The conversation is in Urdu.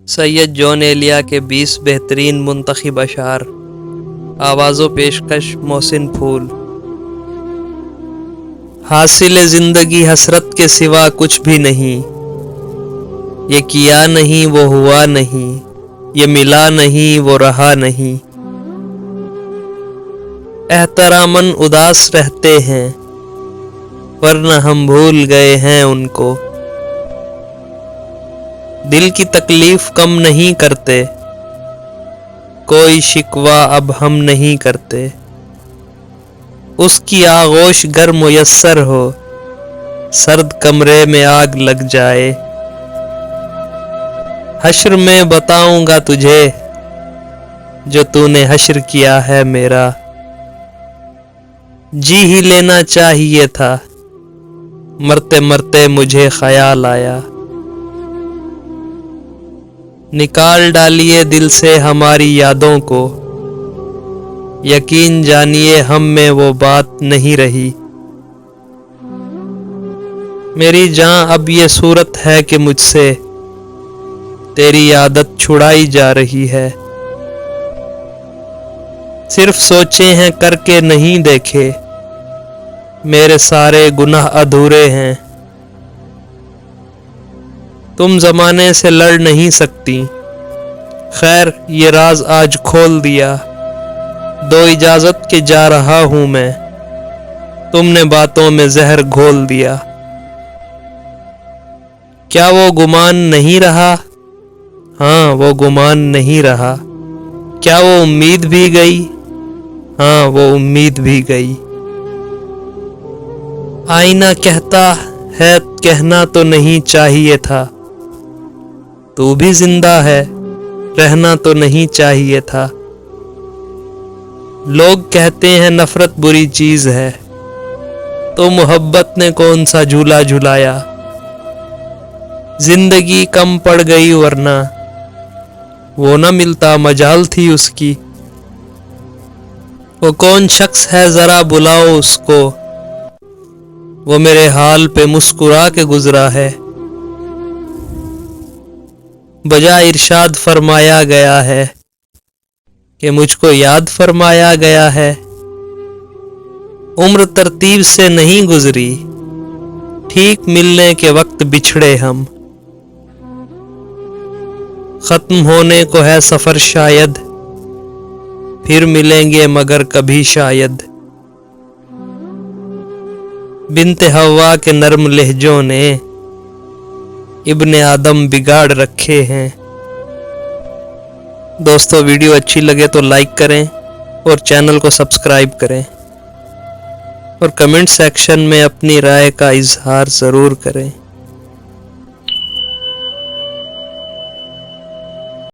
سید جون ایلیا کے 20 بہترین منتخب اشعار، آواز و پیشکش محسن پھول۔ حاصل زندگی حسرت کے سوا کچھ بھی نہیں، یہ کیا نہیں وہ ہوا نہیں، یہ ملا نہیں وہ رہا نہیں۔ احتراماً اداس رہتے ہیں ورنہ ہم بھول گئے ہیں ان کو۔ دل کی تکلیف کم نہیں کرتے، کوئی شکوہ اب ہم نہیں کرتے۔ اس کی آغوش گر میسر ہو، سرد کمرے میں آگ لگ جائے۔ حشر میں بتاؤں گا تجھے جو تو نے حشر کیا ہے میرا۔ جی ہی لینا چاہیے تھا، مرتے مرتے مجھے خیال آیا۔ نکال ڈالیے دل سے ہماری یادوں کو، یقین جانیے ہم میں وہ بات نہیں رہی۔ میری جان اب یہ صورت ہے کہ مجھ سے تیری عادت چھڑائی جا رہی ہے۔ صرف سوچے ہیں کر کے نہیں دیکھے، میرے سارے گناہ ادھورے ہیں۔ تم زمانے سے لڑ نہیں سکتی، خیر یہ راز آج کھول دیا۔ دو اجازت کے جا رہا ہوں میں، تم نے باتوں میں زہر گھول دیا۔ کیا وہ گمان نہیں رہا؟ ہاں وہ گمان نہیں رہا۔ کیا وہ امید بھی گئی؟ ہاں وہ امید بھی گئی۔ آئینہ کہتا ہے کہنا تو نہیں چاہیے تھا، تو بھی زندہ ہے رہنا تو نہیں چاہیے تھا۔ لوگ کہتے ہیں نفرت بری چیز ہے، تو محبت نے کون سا جھولا جھلایا۔ زندگی کم پڑ گئی ورنہ وہ نہ ملتا مجال تھی اس کی۔ وہ کون شخص ہے ذرا بلاؤ اس کو، وہ میرے حال پہ مسکرا کے گزرا ہے۔ بجائے ارشاد فرمایا گیا ہے کہ مجھ کو یاد فرمایا گیا ہے۔ عمر ترتیب سے نہیں گزری، ٹھیک ملنے کے وقت بچھڑے ہم۔ ختم ہونے کو ہے سفر شاید، پھر ملیں گے مگر کبھی شاید۔ بنت حوا کے نرم لہجوں نے ابن آدم بگاڑ رکھے ہیں۔ دوستو ویڈیو اچھی لگے تو لائک کریں اور چینل کو سبسکرائب کریں، اور کمنٹ سیکشن میں اپنی رائے کا اظہار ضرور کریں۔